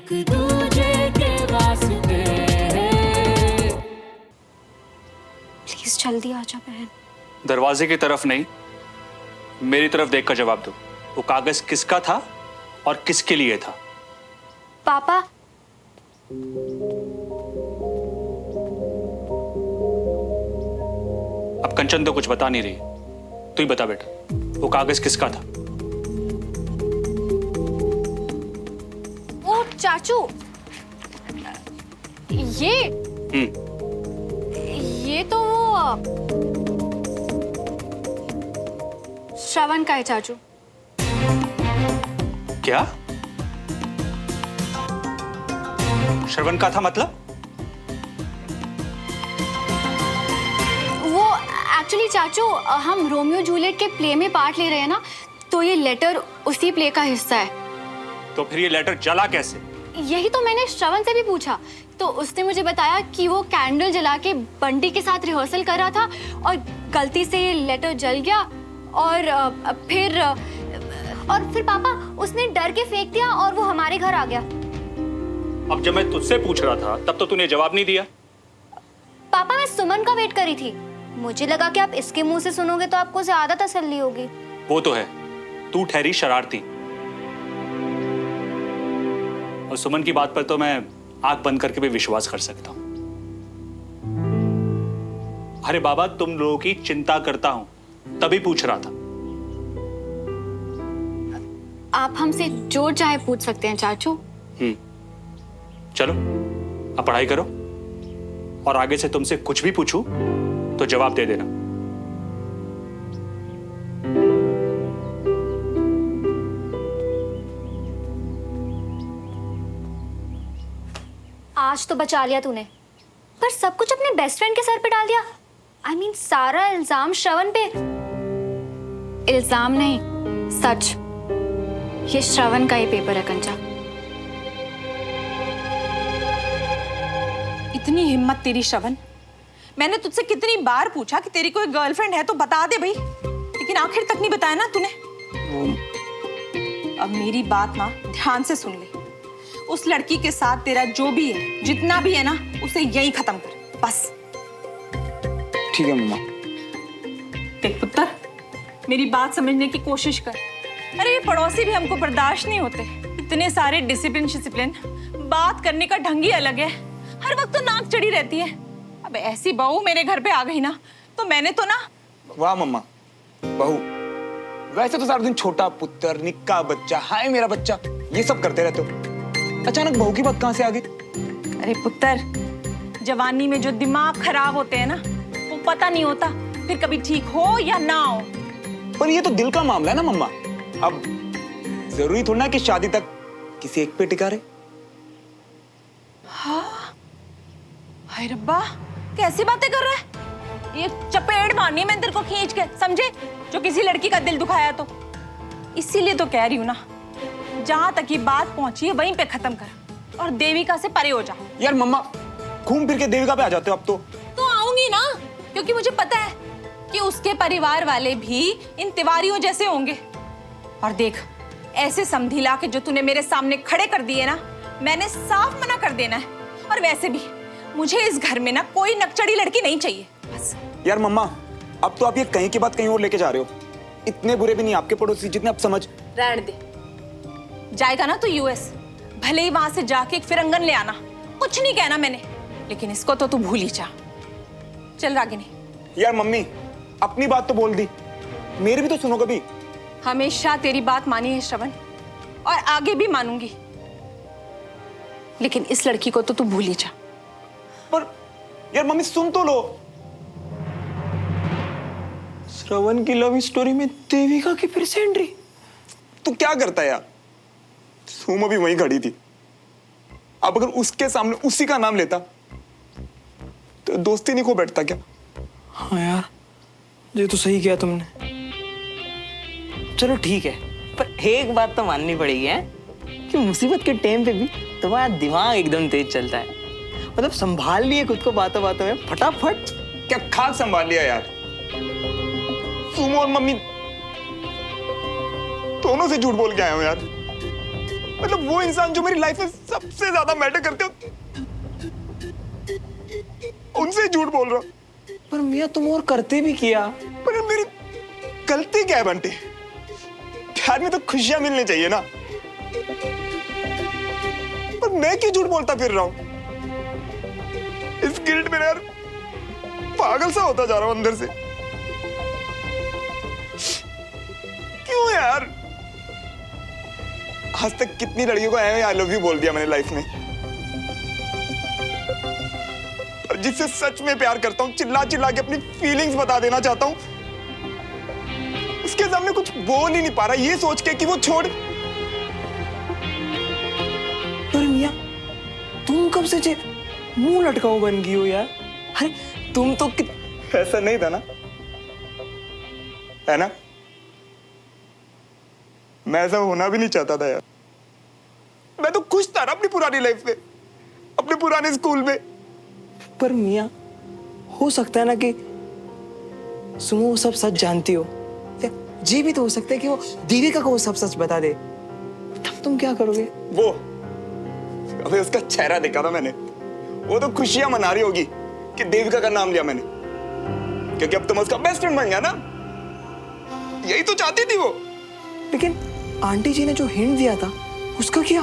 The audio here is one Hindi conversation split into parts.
एक दूजे के वास्ते। प्लीज जल्दी आ जा बहन। दरवाजे की तरफ नहीं, मेरी तरफ देखकर जवाब दो। वो कागज किसका था और किसके लिए था? पापा, अब कंचन तो कुछ बता नहीं रही, तू ही बता बेटा, वो कागज किसका था? ओ चाचू, ये तो वो श्रवण का है चाचू। क्या? श्रवण का था मतलब? वो एक्चुअली चाचू, हम रोमियो जूलियट के प्ले में पार्ट ले रहे हैं ना, तो ये लेटर उसी प्ले का हिस्सा है। तो फिर ये लेटर जला कैसे? यही तो मैंने श्रवण से भी पूछा, तो उसने मुझे बताया कि वो कैंडल जला के बंटी के साथ रिहर्सल कर रहा था और गलती से ये लेटर जल गया और फिर पापा उसने डर के फेंक दिया और वो हमारे घर आ गया। अब जब मैं तुझसे पूछ रहा था तब तो तूने जवाब नहीं दिया। पापा मैं सुमन का वेट कर रही थी, मुझे लगा कि आप इसके मुंह से सुनोगे तो आपको ज्यादा तसल्ली होगी। वो तो है, तू ठहरी शरारती। और सुमन की बात पर तो मैं आंख बंद करके भी विश्वास कर सकता हूं। अरे बाबा, तुम लोगों की चिंता करता हूं तभी पूछ रहा था। आप हमसे जो चाहे पूछ सकते हैं चाचू। चलो अब पढ़ाई करो, और आगे से तुमसे कुछ भी पूछूं तो जवाब दे देना। आज तो बचा लिया तूने, पर सब कुछ अपने बेस्ट फ्रेंड के सर पे डाल दिया। I mean, सारा इल्जाम श्रवण पे। इल्जाम नहीं, सच। ये श्रवण का ही पेपर है कंचा। इतनी हिम्मत तेरी श्रवण, मैंने तुझसे कितनी बार पूछा कि तेरी कोई गर्लफ्रेंड है तो बता दे भाई, लेकिन आखिर तक नहीं बताया ना तूने। अब मेरी बात ना ध्यान से सुन ले, उस लड़की के साथ तेरा जो भी है, जितना भी है ना, उसे यही खत्म कर बस। ठीक है मम्मा। देख पुत्र, मेरी बात समझने की कोशिश कर। अरे ये पड़ोसी भी हमको बर्दाश्त नहीं होते, इतने सारे डिसिप्लिन, बात करने का ढंग ही अलग है, हर वक्त तो नाक चढ़ी रहती है। अब ऐसी बहू मेरे घर पे आ गई ना, तो मैंने तो ना। वाह मम्मा, बहू। वैसे तो सारा दिन छोटा पुत्र, निक्का बच्चा, हाय मेरा बच्चा, ये सब करते रहते हो। अचानक बहू की बात कहां से आ गई? अरे पुत्र, जवानी में जो दिमाग खराब होते हैं ना, वो पता नहीं होता फिर कभी ठीक हो या ना हो। पर ये तो दिल का मामला है ना मम्मा। अब जरूरी थोड़ा ना कि शादी तक किसी एक पे टिका रहे। हाँ, हाय रब्बा, कैसी बातें कर रहा है? ये चपेट मारनी मैंने तेरे को खींच के, समझे? जो किसी लड़की का दिल दुखाया तो। इसीलिए तो कह रही हूँ ना, जहां तक ये बात पहुंची है वहीं पे खत्म कर और देविका से परे हो जा। यार मम्मा, घूम फिर के देविका पे आ जाते हो अब तो। आऊंगी ना, क्योंकि मुझे पता है कि उसके परिवार वाले भी इन तिवारियों जैसे होंगे। और देख, ऐसे समधी ला के जो तूने मेरे सामने खड़े कर दिए ना, मैंने साफ मना कर देना है। और वैसे भी मुझे इस घर में ना कोई नकचड़ी लड़की नहीं चाहिए, बस। यार मम्मा, अब तो आप ये कहीं की बात कहीं और लेके जा रहे हो। इतने बुरे भी नहीं आपके पड़ोसी जितने आप समझ। रहने दे, जाएगा ना तो यूएस, भले ही वहां से जाके एक फिरंगन ले आना, कुछ नहीं कहना मैंने, लेकिन इसको तो तू भूल ही जा। चल रागिनी। यार मम्मी, अपनी बात तो बोल दी, मेरी भी तो सुनो कभी। हमेशा तेरी बात मानी है श्रवण, और आगे भी मानूंगी, लेकिन इस लड़की को तो तू भूल ही जा। पर यार मम्मी सुन तो लो। श्रवण की लव स्टोरी में देविका की फिर से एंट्री। तू क्या करता है यार? सुमा भी वहीं खड़ी थी। अब अगर उसके सामने उसी का नाम लेता तो दोस्ती नहीं खो बैठता क्या? हाँ यार, ये तो सही किया तुमने। चलो ठीक है, पर एक बात तो माननी पड़ेगी है कि मुसीबत के टाइम पे भी तुम्हारा दिमाग एकदम तेज चलता है। मतलब संभाल लिए खुद को बातों बातों में फटाफट। क्या खाक संभाल लिया यार? सुमो और मम्मी दोनों से झूठ बोल के आया हूं यार। मतलब वो इंसान जो मेरी लाइफ में सबसे ज्यादा मैटर करते हो, उनसे झूठ बोल रहा हूँ। पर मियाँ तुम और करते भी किया। पर मेरी गलती क्या है बंटी? प्यार में तो खुशियां मिलनी चाहिए ना। पर मैं क्यों झूठ बोलता फिर रहा हूं? इस गिल्ट में यार पागल सा होता जा रहा हूं अंदर से। क्यों यार? आज तक कितनी लड़कियों को आई लव यू बोल दिया मैंने लाइफ में, और जिससे सच में प्यार करता हूं, चिल्ला चिल्ला के अपनी फीलिंग्स बता देना चाहता हूं, उसके सामने कुछ बोल ही नहीं पा रहा, ये सोच के कि वो छोड़। पर मियाँ तुम कब से मुंह लटकाओ बन गई हो यार? अरे तुम तो ऐसा नहीं था ना, है ना? मैं ऐसा होना भी नहीं चाहता था यार। मैं तो खुश था ना अपनी पुरानी लाइफ में, अपने पुराने स्कूल में। पर मियाँ हो सकता है ना कि सुमो वो सब सच जानती हो, या ये भी तो हो सकता है कि वो देविका को वो सब सच बता दे, तब तुम क्या करोगे? वो अबे उसका चेहरा देखा था मैंने, वो तो खुशियां मना रही होगी कि देविका का नाम लिया मैंने, क्योंकि अब तुम उसका बेस्ट फ्रेंड बन गया ना। यही तो चाहती थी वो। लेकिन आंटी जी ने जो हिंट दिया था उसका क्या?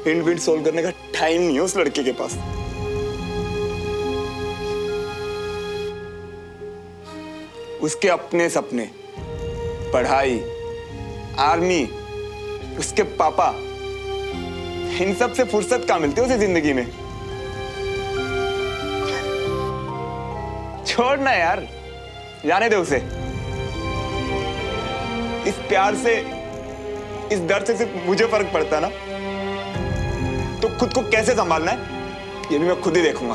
हिंट विंट सोल्व करने का टाइम नहीं है उस लड़के के पास। उसके अपने सपने, पढ़ाई, आर्मी, उसके पापा, इन सब से फुर्सत कहाँ मिलती है उसे जिंदगी में? छोड़ना यार, जाने दे उसे। इस प्यार से, इस दर्द से सिर्फ मुझे फर्क पड़ता ना, तो खुद को कैसे संभालना है ये भी मैं खुद ही देखूंगा।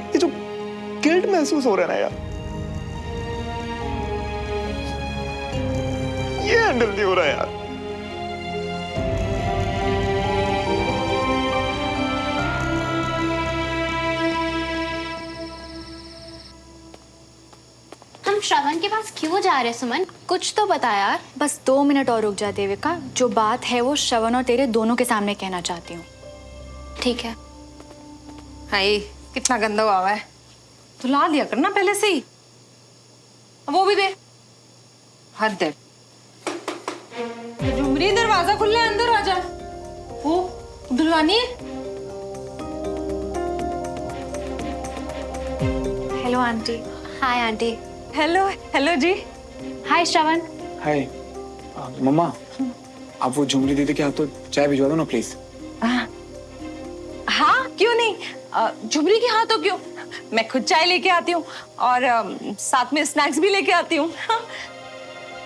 ये जो गिल्ट महसूस हो रहा है ना यार, ये हैंडल नहीं हो रहा यार। हम श्रवण के पास क्यों जा रहे हैं सुमन? कुछ तो बता यार। बस 2 मिनट और रुक जा देविका, जो बात है वो श्रवण और तेरे दोनों के सामने कहना चाहती हूँ। ठीक है? हाय कितना गंदा हुआ है, तो ला दिया करना पहले से ही। वो भी दे, हद है। झुमरी दरवाजा खुला है, अंदर आ जा। वो दुल्हनी। Hello aunty. Hi aunty. Hello hello ji. Hi Shravan. Hi mama, आप वो झुमरी दीदी के हाथ तो चाय भिजवा दो ना प्लीज। हाँ क्यों नहीं, झुमरी के हाथों क्यों, मैं खुद चाय लेके आती हूँ और साथ में स्नैक्स भी लेके आती हूँ।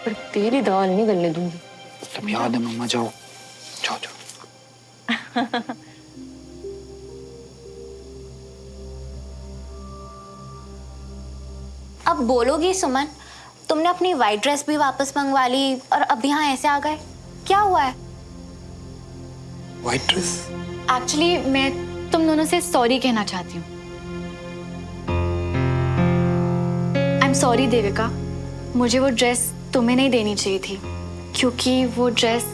पर तेरी दाल नहीं गलने दूंगी। सब याद है मम्मा, जाओ जाओ जाओ। अब बोलोगी सुमन, तुमने अपनी वाइट ड्रेस भी वापस मंगवा ली और अब यहाँ ऐसे आ गए, क्या हुआ है? White dress? एक्चुअली मैं तुम दोनों से सॉरी कहना चाहती हूँ। आई एम सॉरी देविका, मुझे वो ड्रेस तुम्हें नहीं देनी चाहिए थी, क्योंकि वो ड्रेस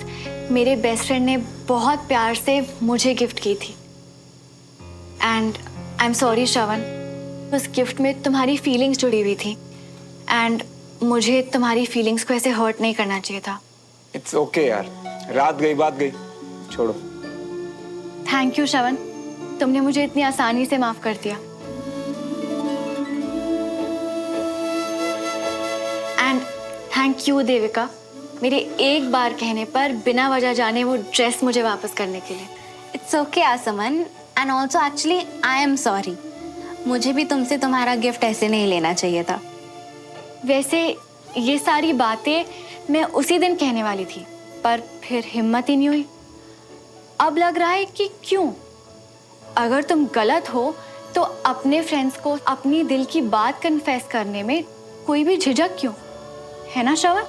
मेरे बेस्ट फ्रेंड ने बहुत प्यार से मुझे गिफ्ट की थी। एंड आई एम सॉरी श्रवण, उस गिफ्ट में तुम्हारी फीलिंग्स जुड़ी हुई थी एंड मुझे तुम्हारी फीलिंग्स को ऐसे हर्ट नहीं करना चाहिए था। इट्स ओके यार, रात गई बात गई, छोड़ो। थैंक यू श्रवण, तुमने मुझे इतनी आसानी से माफ कर दिया। एंड थैंक यू देविका, मेरे एक बार कहने पर बिना वजह जाने वो ड्रेस मुझे वापस करने के लिए। It's okay Aasman, and also actually I am sorry, मुझे भी तुमसे तुम्हारा गिफ्ट ऐसे नहीं लेना चाहिए था। वैसे ये सारी बातें मैं उसी दिन कहने वाली थी, पर फिर हिम्मत ही नहीं हुई। अब लग रहा है कि क्यों, अगर तुम गलत हो तो अपने फ्रेंड्स को अपनी दिल की बात कन्फेस करने में कोई भी झिझक क्यों, है ना श्रवण?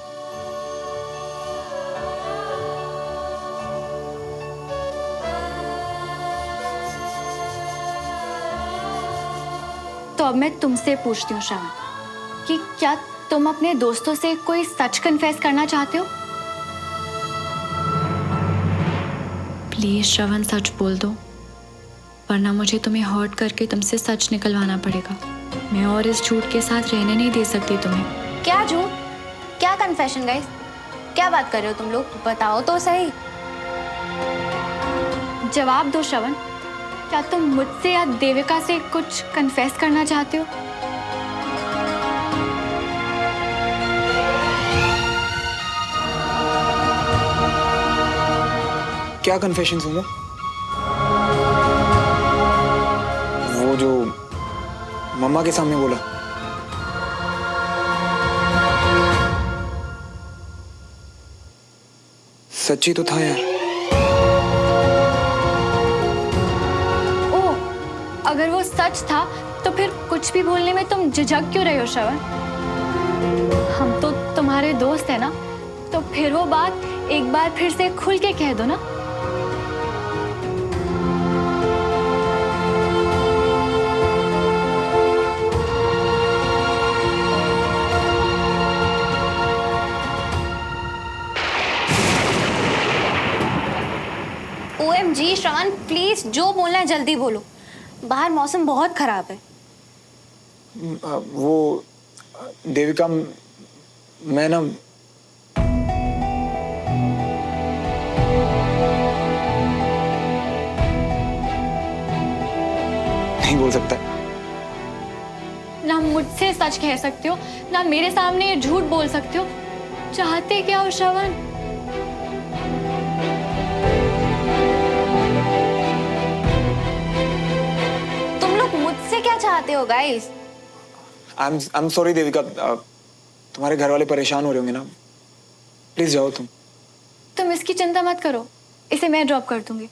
तो अब मैं तुमसे पूछती हूँ श्रवण, कि क्या तुम अपने दोस्तों से कोई सच कन्फेस करना चाहते हो? प्लीज श्रवण सच बोल दो, वरना मुझे तुम्हें हर्ट करके तुमसे सच निकलवाना पड़ेगा। मैं और इस झूठ के साथ रहने नहीं दे सकती तुम्हें। क्या झूठ? क्या कन्फेशन गाइस? क्या बात कर रहे हो तुम लोग? बताओ तो सही। जवाब दो श्रवण, क्या तुम मुझसे या देविका से कुछ कन्फेस करना चाहते हो? क्या कन्फेशन सुनो? वो जो मम्मा के सामने बोला। सच्ची तो था यार। ओ, अगर वो सच था तो फिर कुछ भी बोलने में तुम झिझक क्यों रहे हो श्रवण? हम तो तुम्हारे दोस्त हैं ना, तो फिर वो बात एक बार फिर से खुल के कह दो ना। OMG श्रवण, प्लीज जो बोलना है जल्दी बोलो। बाहर मौसम बहुत खराब है। वो देविका, मैं ना नहीं बोल सकता। ना मुझसे सच कह सकते हो, ना मेरे सामने झूठ बोल सकते हो। चाहते क्या हो श्रवण? तुम लोग मुझसे क्या चाहते हो guys? I am sorry Devika, तुम्हारे घर वाले परेशान हो रहे होंगे ना। प्लीज जाओ तुम। तुम इसकी चिंता मत करो, इसे मैं ड्रॉप कर दूंगी।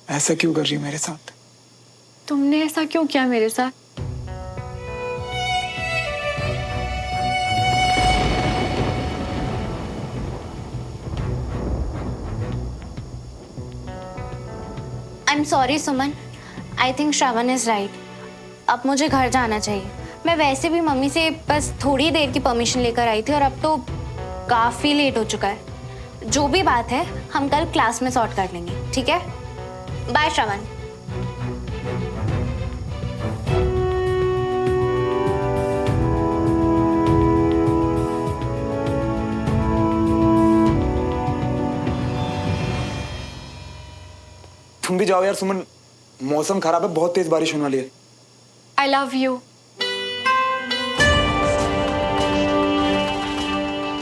ऐसा क्यों कर रही हो मेरे साथ? तुमने ऐसा क्यों किया मेरे साथ? आई am sorry Suman, I think Shravan is right. अब मुझे घर जाना चाहिए। मैं वैसे भी मम्मी से बस थोड़ी देर की परमिशन लेकर आई थी और अब तो काफी लेट हो चुका है। जो भी बात है हम कल क्लास में सॉर्ट कर लेंगे, ठीक है? बाय श्रवण। तुम भी जाओ यार सुमन, मौसम खराब है, बहुत तेज बारिश होने वाली है। I love you.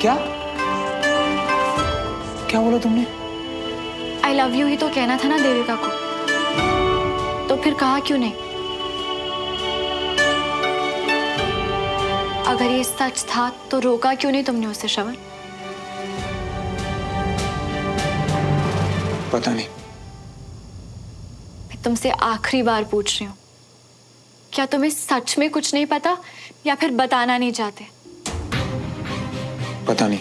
क्या क्या बोला तुमने? आई लव यू ही तो कहना था ना देविका को, तो फिर कहा क्यों नहीं? अगर ये सच था तो रोका क्यों नहीं तुमने उसे श्रवण? पता नहीं। मैं तुमसे आखिरी बार पूछ रही हूँ, क्या तुम्हें सच में कुछ नहीं पता या फिर बताना नहीं चाहते? पता नहीं।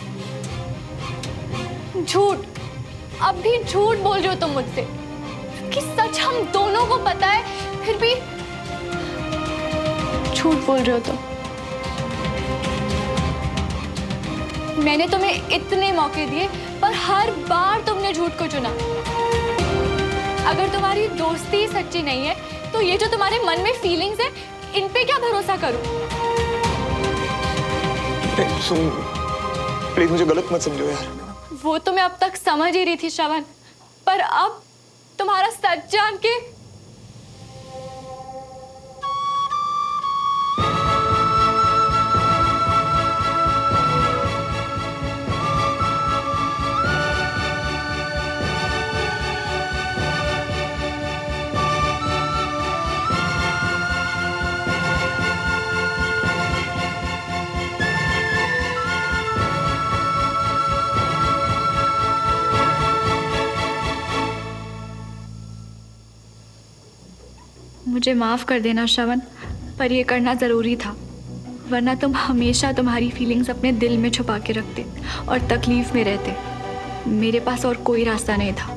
झूठ, अब भी झूठ बोल रहे हो तुम मुझसे, कि सच हम दोनों को पता है, फिर भी झूठ बोल रहे हो तुम। मैंने तुम्हें इतने मौके दिए पर हर बार तुमने झूठ को चुना। अगर तुम्हारी दोस्ती सच्ची नहीं है तो ये जो तुम्हारे मन में फीलिंग्स है, इन पे क्या भरोसा करूं? सुन, प्लीज मुझे गलत मत समझो यार। वो तो मैं अब तक समझ ही रही थी श्रवण, पर अब तुम्हारा सच जान के मुझे माफ कर देना श्रवण, पर ये करना जरूरी था, वरना तुम हमेशा तुम्हारी फीलिंग्स अपने दिल में छुपा के रखते और तकलीफ में रहते। मेरे पास और कोई रास्ता नहीं था।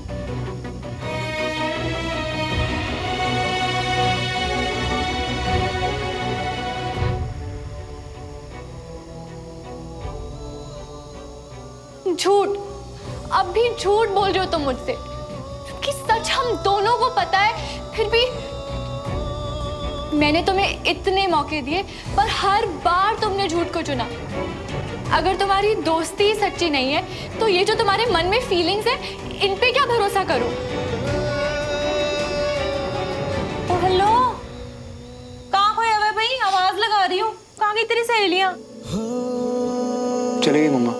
झूठ, अब भी झूठ बोल रहे हो तुम मुझसे, सच हम दोनों को पता है, फिर भी मैंने तुम्हें इतने मौके दिए पर हर बार तुमने झूठ को चुना। अगर तुम्हारी दोस्ती ही सच्ची नहीं है तो ये जो तुम्हारे मन में फीलिंग्स है इन पे क्या भरोसा करूं? ओ हेलो, कहाँ खोया हुआ है भाई? आवाज लगा रही हूँ, कहाँ गई तेरी सहेलियां? चली गई मम्मा।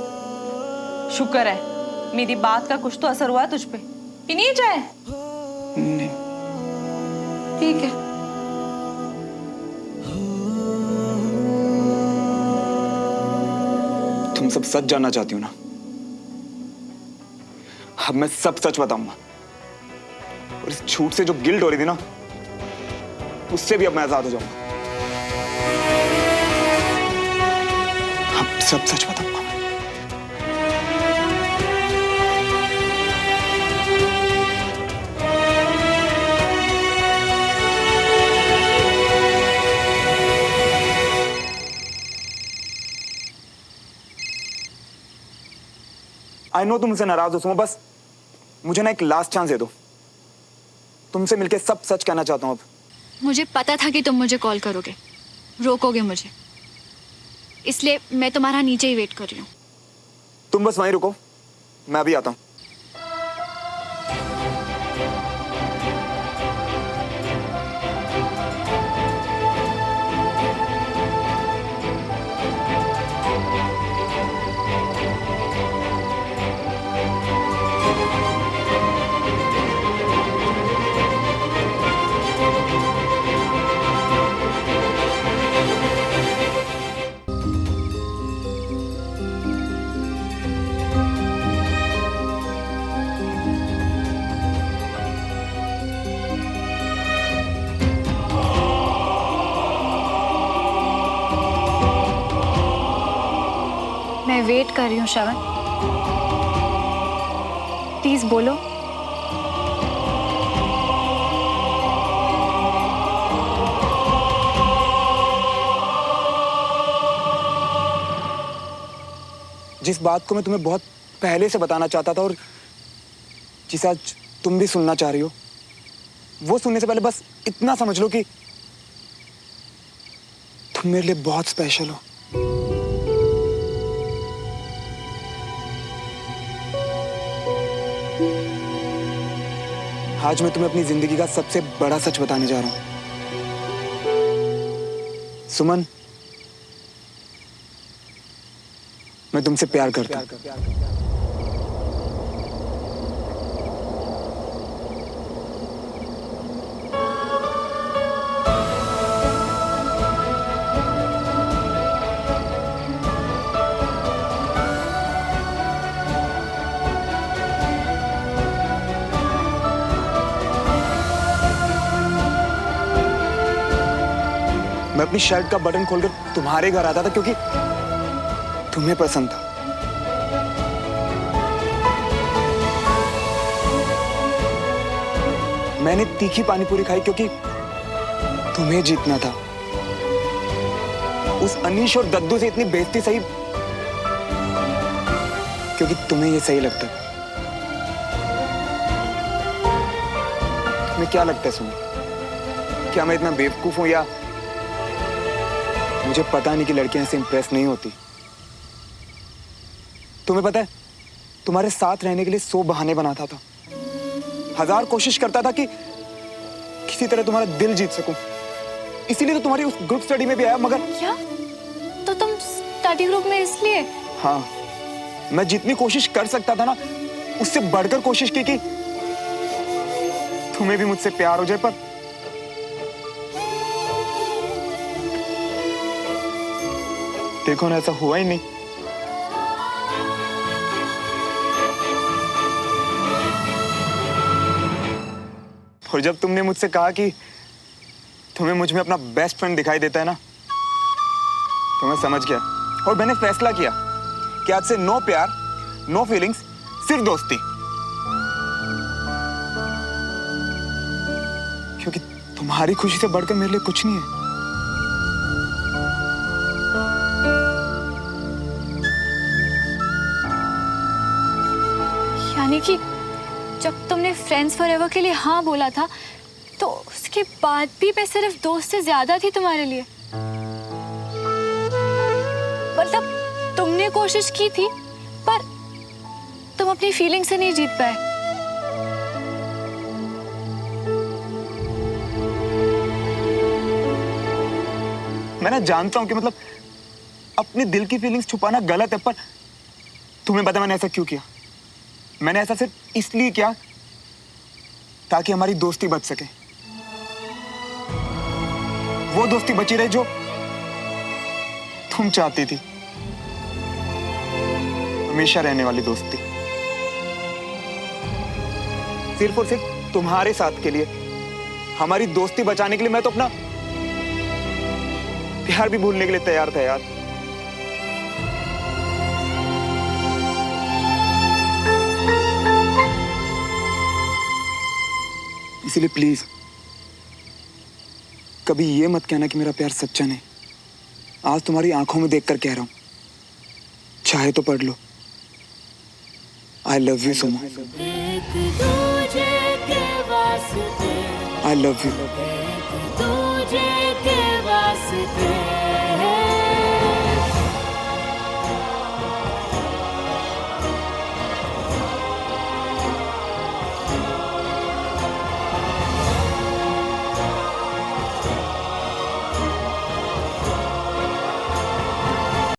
शुक्र है मेरी बात का कुछ तो असर हुआ है तुझ पे। पीनी है चाय? नहीं। ठीक है। तुम सब सच जानना चाहती हो ना? अब मैं सब सच बताऊंगा। और इस झूठ से जो गिल्ट हो रही थी ना, उससे भी अब मैं आजाद हो जाऊंगा। अब सब सच बताऊंगा। आई नो तुम मुझसे नाराज हो सुमो, बस मुझे ना एक लास्ट चांस दे दो। तुमसे मिलके सब सच कहना चाहता हूं अब। मुझे पता था कि तुम मुझे कॉल करोगे, रोकोगे मुझे, इसलिए मैं तुम्हारा नीचे ही वेट कर रही हूँ। तुम बस वहीं रुको, मैं अभी आता हूं। मैं वेट कर रही हूँ श्रवण, प्लीज बोलो। जिस बात को मैं तुम्हें बहुत पहले से बताना चाहता था और जिसे आज तुम भी सुनना चाह रही हो, वो सुनने से पहले बस इतना समझ लो कि तुम मेरे लिए बहुत स्पेशल हो। आज मैं तुम्हें अपनी जिंदगी का सबसे बड़ा सच बताने जा रहा हूं। सुमन, मैं तुमसे प्यार करता हूं। मैं अपनी शर्ट का बटन खोलकर तुम्हारे घर आता था क्योंकि तुम्हें पसंद था। मैंने तीखी पानीपुरी खाई क्योंकि तुम्हें जीतना था। उस अनीश और दद्दू से इतनी बेइज्जती सही क्योंकि तुम्हें ये सही लगता। तुम्हें क्या लगता है सुनो, क्या मैं इतना बेवकूफ हूं या मुझे पता नहीं कि लड़कियां ऐसे इंप्रेस नहीं होती? तुम्हें पता है, तुम्हारे साथ रहने के लिए 100 बहाने बनाता था, 1000 कोशिश करता था कि किसी तरह तुम्हारा दिल जीत सकूं। इसीलिए तो तुम्हारी उस ग्रुप स्टडी में भी आया। मगर क्या? तो तुम स्टडी ग्रुप में इसलिए? हाँ, मैं जितनी कोशिश कर सकता था ना, उससे बढ़कर कोशिश की कि तुम्हें भी मुझसे प्यार हो जाए, पर देखो ना, ऐसा हुआ ही नहीं। और जब तुमने मुझसे कहा कि तुम्हें मुझ में अपना बेस्ट फ्रेंड दिखाई देता है ना, तो मैं समझ गया और मैंने फैसला किया कि आज से नो प्यार, नो फीलिंग्स, सिर्फ दोस्ती। क्योंकि तुम्हारी खुशी से बढ़कर मेरे लिए कुछ नहीं है। यानी कि जब तुमने फ्रेंड्स फॉरएवर के लिए हाँ बोला था तो उसके बाद भी मैं सिर्फ दोस्त से ज्यादा थी तुम्हारे लिए। मतलब तुमने कोशिश की थी पर तुम अपनी फीलिंग से नहीं जीत पाए। मैं ना जानता हूं कि मतलब अपने दिल की फीलिंग्स छुपाना गलत है, पर तुम्हें पता मैंने ऐसा क्यों किया? मैंने ऐसा सिर्फ इसलिए किया ताकि हमारी दोस्ती बच सके, वो दोस्ती बची रहे जो तुम चाहती थी, हमेशा रहने वाली दोस्ती। सिर्फ और सिर्फ तुम्हारे साथ के लिए, हमारी दोस्ती बचाने के लिए मैं तो अपना प्यार भी भूलने के लिए तैयार था यार। इसीलिए प्लीज कभी ये मत कहना कि मेरा प्यार सच्चा नहीं। आज तुम्हारी आंखों में देखकर कह रहा हूं, चाहे तो पढ़ लो, आई लव यू सुमा। एक दूजे के वास्ते, आई लव यू। एक दूजे के वास्ते